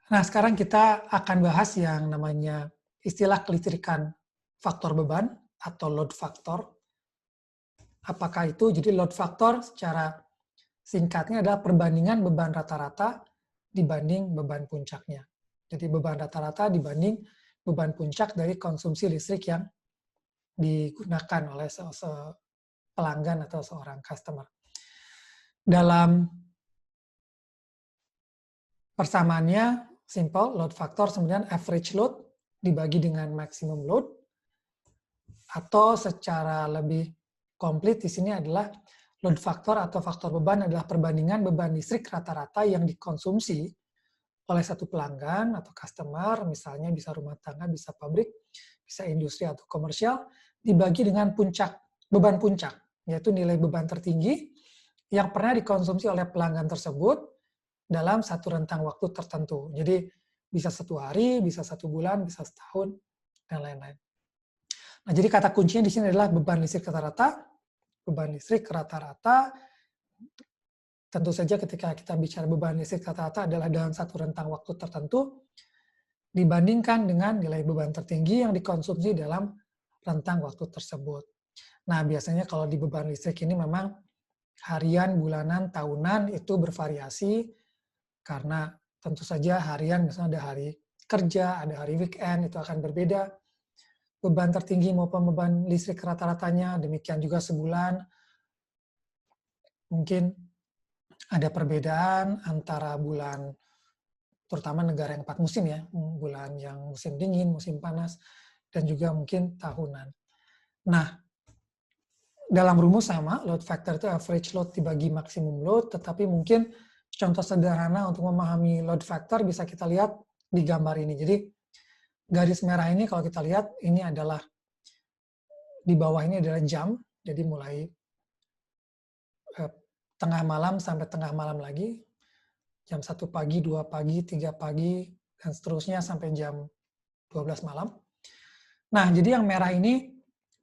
Nah, sekarang kita akan bahas yang namanya istilah kelistrikan faktor beban atau load factor. Apakah itu? Jadi load factor secara singkatnya adalah perbandingan beban rata-rata dibanding beban puncaknya. Jadi beban rata-rata dibanding beban puncak dari konsumsi listrik yang digunakan oleh pelanggan atau seorang customer. Dalam persamaannya simple, load factor sebenarnya average load dibagi dengan maximum load, atau secara lebih komplit di sini adalah load factor atau faktor beban adalah perbandingan beban listrik rata-rata yang dikonsumsi oleh satu pelanggan atau customer, misalnya bisa rumah tangga, bisa pabrik, bisa industri atau komersial, dibagi dengan beban puncak, yaitu nilai beban tertinggi yang pernah dikonsumsi oleh pelanggan tersebut dalam satu rentang waktu tertentu. Jadi bisa 1 hari, bisa 1 bulan, bisa setahun, dan lain-lain. Nah, jadi kata kuncinya di sini adalah beban listrik rata-rata. Beban listrik rata-rata, tentu saja ketika kita bicara beban listrik rata-rata adalah dalam satu rentang waktu tertentu, dibandingkan dengan nilai beban tertinggi yang dikonsumsi dalam rentang waktu tersebut. Nah, biasanya kalau di beban listrik ini memang harian, bulanan, tahunan itu bervariasi, karena tentu saja harian misalnya ada hari kerja, ada hari weekend, itu akan berbeda beban tertinggi maupun beban listrik rata-ratanya, demikian juga sebulan. Mungkin ada perbedaan antara bulan, terutama negara yang 4 musim ya, bulan yang musim dingin, musim panas, dan juga mungkin tahunan. Nah, dalam rumus sama, load factor itu average load dibagi maksimum load, tetapi mungkin contoh sederhana untuk memahami load factor bisa kita lihat di gambar ini. Jadi, garis merah ini kalau kita lihat, ini adalah, di bawah ini adalah jam, jadi mulai tengah malam sampai tengah malam lagi, jam 1 pagi, 2 pagi, 3 pagi, dan seterusnya sampai jam 12 malam. Nah, jadi yang merah ini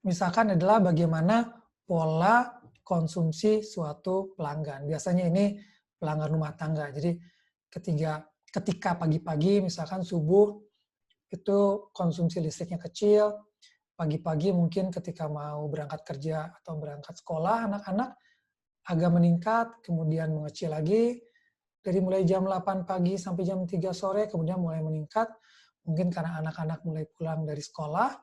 misalkan adalah bagaimana pola konsumsi suatu pelanggan. Biasanya ini pelanggan rumah tangga. Jadi ketika pagi-pagi misalkan subuh itu konsumsi listriknya kecil, pagi-pagi mungkin ketika mau berangkat kerja atau berangkat sekolah anak-anak agak meningkat, kemudian mengecil lagi, dari mulai jam 8 pagi sampai jam 3 sore, kemudian mulai meningkat, mungkin karena anak-anak mulai pulang dari sekolah,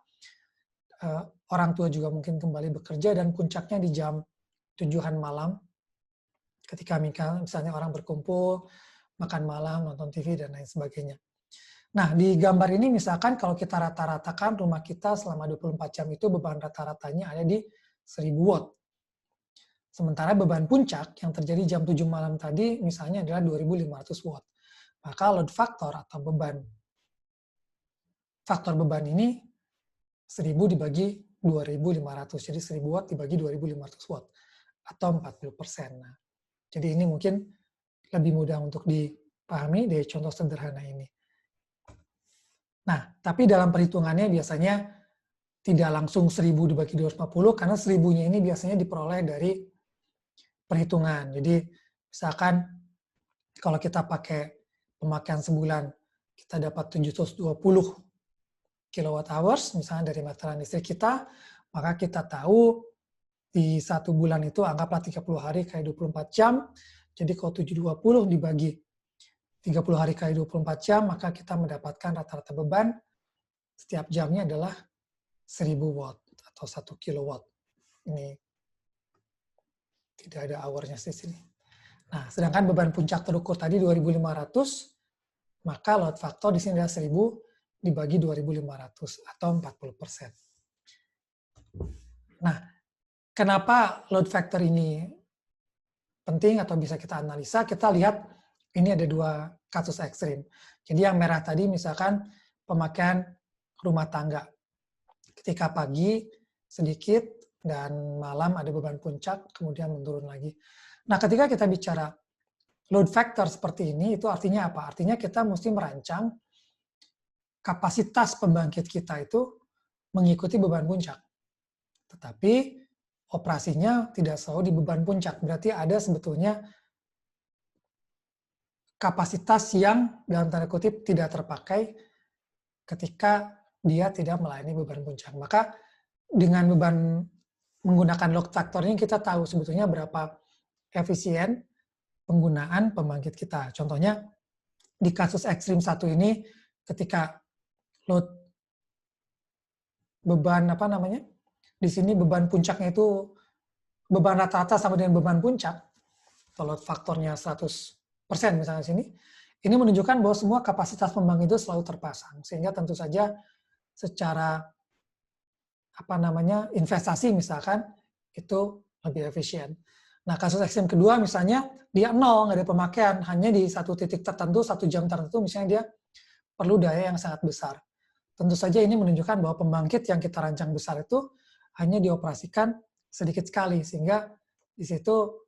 orang tua juga mungkin kembali bekerja, dan puncaknya di jam 7-an malam, ketika misalnya orang berkumpul, makan malam, nonton TV, dan lain sebagainya. Nah, di gambar ini misalkan kalau kita rata-ratakan rumah kita selama 24 jam itu beban rata-ratanya ada di 1000 watt. Sementara beban puncak yang terjadi jam 7 malam tadi misalnya adalah 2500 watt. Maka load factor atau faktor beban ini 1000 dibagi 2500. Jadi 1000 watt dibagi 2500 watt atau 40%. Nah, jadi ini mungkin lebih mudah untuk dipahami dari contoh sederhana ini. Nah, tapi dalam perhitungannya biasanya tidak langsung 1000 dibagi 250, karena 1000-nya ini biasanya diperoleh dari perhitungan. Jadi, misalkan kalau kita pakai pemakaian sebulan, kita dapat 720 kWh, misalnya dari meteran listrik kita, maka kita tahu di 1 bulan itu anggaplah 30 hari kali 24 jam, jadi kalau 720 dibagi 30 hari kali 24 jam, maka kita mendapatkan rata-rata beban setiap jamnya adalah 1000 watt atau 1 kilowatt. Ini tidak ada hour-nya di sini. Nah, sedangkan beban puncak terukur tadi 2500, maka load factor di sini adalah 1000 dibagi 2500 atau 40%. Nah, kenapa load factor ini penting atau bisa kita analisa? Kita lihat ini ada 2 kasus ekstrim. Jadi yang merah tadi misalkan pemakaian rumah tangga. Ketika pagi sedikit dan malam ada beban puncak, kemudian menurun lagi. Nah, ketika kita bicara load factor seperti ini, itu artinya apa? Artinya kita mesti merancang kapasitas pembangkit kita itu mengikuti beban puncak. Tetapi operasinya tidak selalu di beban puncak. Berarti ada sebetulnya kapasitas yang dalam tanda kutip tidak terpakai ketika dia tidak melayani beban puncak. Maka dengan beban menggunakan load factor ini kita tahu sebetulnya berapa efisien penggunaan pembangkit kita. Contohnya di kasus ekstrim 1 ini ketika load beban di sini beban puncaknya itu beban rata-rata sama dengan beban puncak, atau load faktornya 100% misalnya sini, ini menunjukkan bahwa semua kapasitas pembangkit itu selalu terpasang, sehingga tentu saja secara investasi misalkan itu lebih efisien. Nah, kasus ekstrim kedua misalnya dia nol, nggak ada pemakaian, hanya di satu titik tertentu, 1 jam tertentu, misalnya dia perlu daya yang sangat besar. Tentu saja ini menunjukkan bahwa pembangkit yang kita rancang besar itu hanya dioperasikan sedikit sekali, sehingga di situ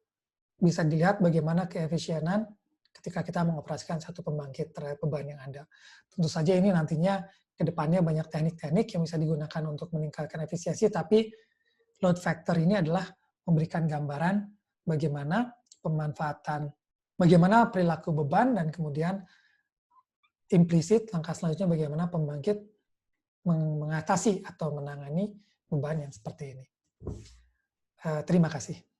bisa dilihat bagaimana keefisienan ketika kita mengoperasikan satu pembangkit terhadap beban yang ada. Tentu saja ini nantinya ke depannya banyak teknik-teknik yang bisa digunakan untuk meningkatkan efisiensi, tapi load factor ini adalah memberikan gambaran bagaimana bagaimana perilaku beban, dan kemudian implisit langkah selanjutnya bagaimana pembangkit mengatasi atau menangani beban yang seperti ini. Terima kasih.